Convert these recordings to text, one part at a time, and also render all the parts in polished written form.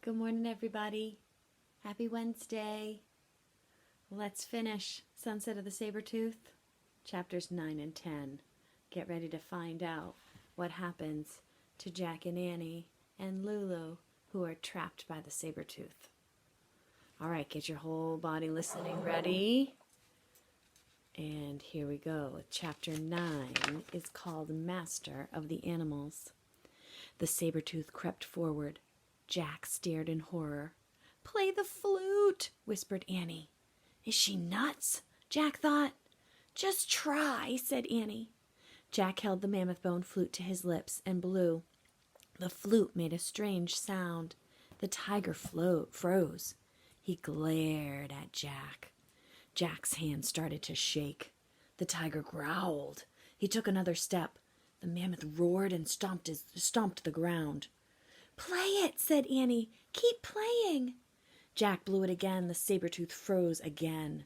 Good morning, everybody. Happy Wednesday. Let's finish Sunset of the Saber-Tooth, chapters 9 and 10. Get ready to find out what happens to Jack and Annie and Lulu, who are trapped by the Saber-Tooth. All right, get your whole body listening ready. And here we go. Chapter 9 is called Master of the Animals. The Saber-Tooth crept forward. Jack stared in horror. "Play the flute," whispered Annie. "Is she nuts?" Jack thought. "Just try," said Annie. Jack held the mammoth bone flute to his lips and blew. The flute made a strange sound. The tiger froze. He glared at Jack. Jack's hand started to shake. The tiger growled. He took another step. The mammoth roared and stomped the ground. "Play it," said Annie. "Keep playing." Jack blew it again. The saber-tooth froze again.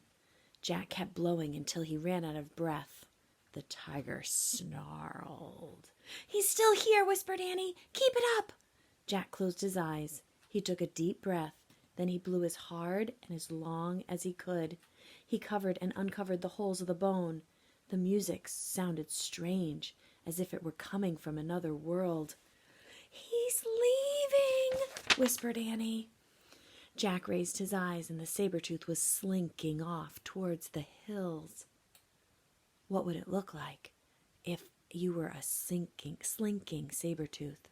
Jack kept blowing until he ran out of breath. The tiger snarled. "He's still here," whispered Annie. "Keep it up." Jack closed his eyes. He took a deep breath. Then he blew as hard and as long as he could. He covered and uncovered the holes of the bone. The music sounded strange, as if it were coming from another world. "He's leaving," whispered Annie. Jack raised his eyes, and the saber-tooth was slinking off towards the hills. What would it look like if you were a slinking saber-tooth?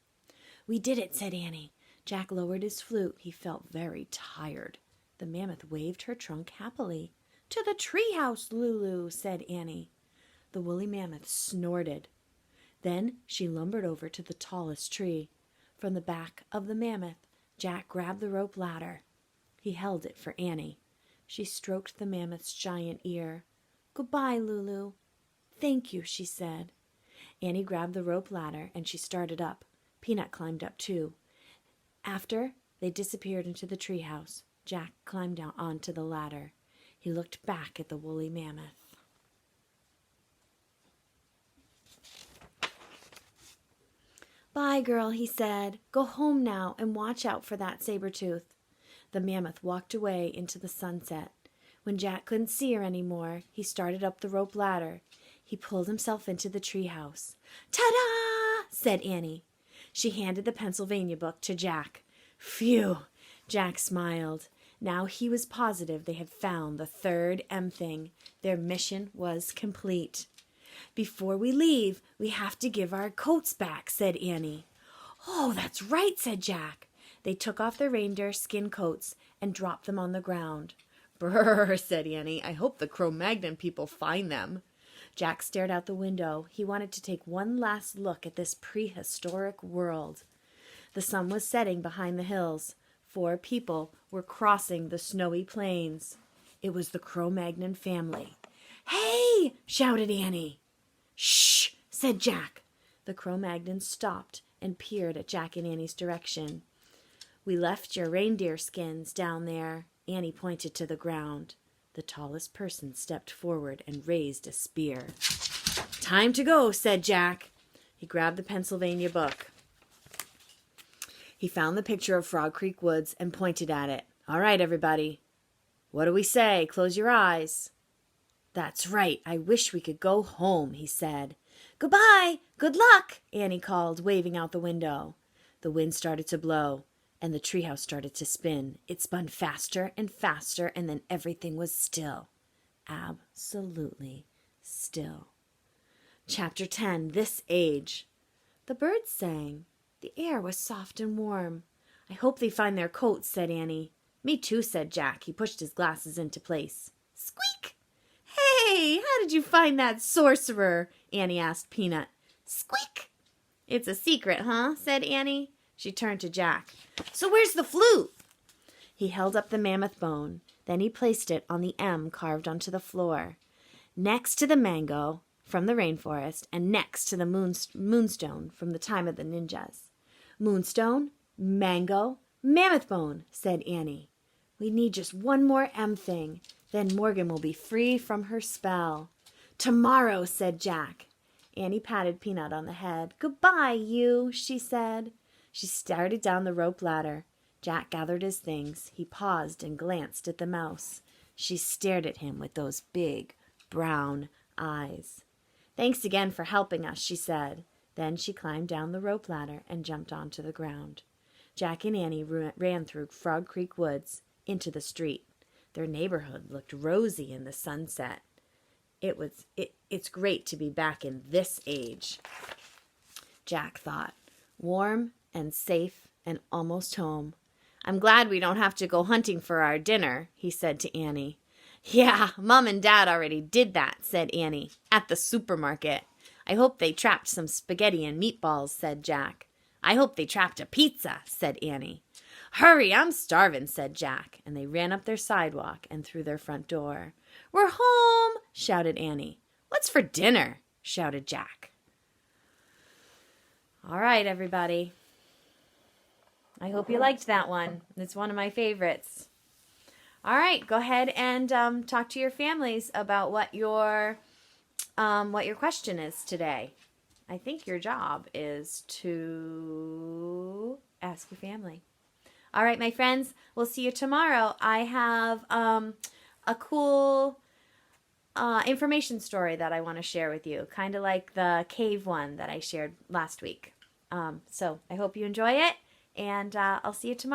"We did it," said Annie. Jack lowered his flute. He felt very tired. The mammoth waved her trunk happily. "To the treehouse, Lulu," said Annie. The woolly mammoth snorted. Then she lumbered over to the tallest tree. From the back of the mammoth, Jack grabbed the rope ladder. He held it for Annie. She stroked the mammoth's giant ear. "Goodbye, Lulu." "Thank you," she said. Annie grabbed the rope ladder and she started up. Peanut climbed up too. After they disappeared into the treehouse, Jack climbed down onto the ladder. He looked back at the woolly mammoth. "Bye, girl," he said. "Go home now and watch out for that saber-tooth." The mammoth walked away into the sunset. When Jack couldn't see her any more, he started up the rope ladder. He pulled himself into the treehouse. "Ta-da!" said Annie. She handed the Pennsylvania book to Jack. "Phew!" Jack smiled. Now he was positive they had found the third M thing. Their mission was complete. "Before we leave, we have to give our coats back," said Annie. "Oh, that's right," said Jack. They took off their reindeer skin coats and dropped them on the ground. "Brr," said Annie. "I hope the Cro-Magnon people find them." Jack stared out the window. He wanted to take one last look at this prehistoric world. The sun was setting behind the hills. 4 people were crossing the snowy plains. It was the Cro-Magnon family. "Hey!" shouted Annie. "Shh!" said Jack. The Cro-Magnon stopped and peered at Jack and Annie's direction. "We left your reindeer skins down there." Annie pointed to the ground. The tallest person stepped forward and raised a spear. "Time to go," said Jack. He grabbed the Pennsylvania book. He found the picture of Frog Creek Woods and pointed at it. "All right, everybody. What do we say? Close your eyes." "That's right. I wish we could go home," he said. "Goodbye. Good luck," Annie called, waving out the window. The wind started to blow, and the treehouse started to spin. It spun faster and faster, and then everything was still. Absolutely still. Chapter 10, This Age. The birds sang. The air was soft and warm. "I hope they find their coats," said Annie. "Me too," said Jack. He pushed his glasses into place. Squeak! "Hey, how did you find that sorcerer?" Annie asked Peanut. Squeak! "It's a secret, huh?" said Annie. She turned to Jack. "So where's the flute?" He held up the mammoth bone. Then he placed it on the M carved onto the floor, next to the mango from the rainforest, and next to the moonstone from the time of the ninjas. "Moonstone, mango, mammoth bone," said Annie. "We need just one more M thing. Then Morgan will be free from her spell." "Tomorrow," said Jack. Annie patted Peanut on the head. "Goodbye, you," she said. She started down the rope ladder. Jack gathered his things. He paused and glanced at the mouse. She stared at him with those big, brown eyes. "Thanks again for helping us," she said. Then she climbed down the rope ladder and jumped onto the ground. Jack and Annie ran through Frog Creek Woods into the street. Their neighborhood looked rosy in the sunset. It's great to be back in this age, Jack thought. Warm and safe and almost home. "I'm glad we don't have to go hunting for our dinner," he said to Annie. "Yeah, Mom and Dad already did that," said Annie, "at the supermarket. I hope they trapped some spaghetti and meatballs," said Jack. "I hope they trapped a pizza," said Annie. "Hurry, I'm starving," said Jack, and they ran up their sidewalk and through their front door. "We're home," shouted Annie. "What's for dinner?" shouted Jack. All right, everybody. I hope you liked that one. It's one of my favorites. All right, go ahead and talk to your families about what your question is today. I think your job is to ask your family. All right, my friends, we'll see you tomorrow. I have a cool information story that I want to share with you, kind of like the cave one that I shared last week. So I hope you enjoy it, and I'll see you tomorrow.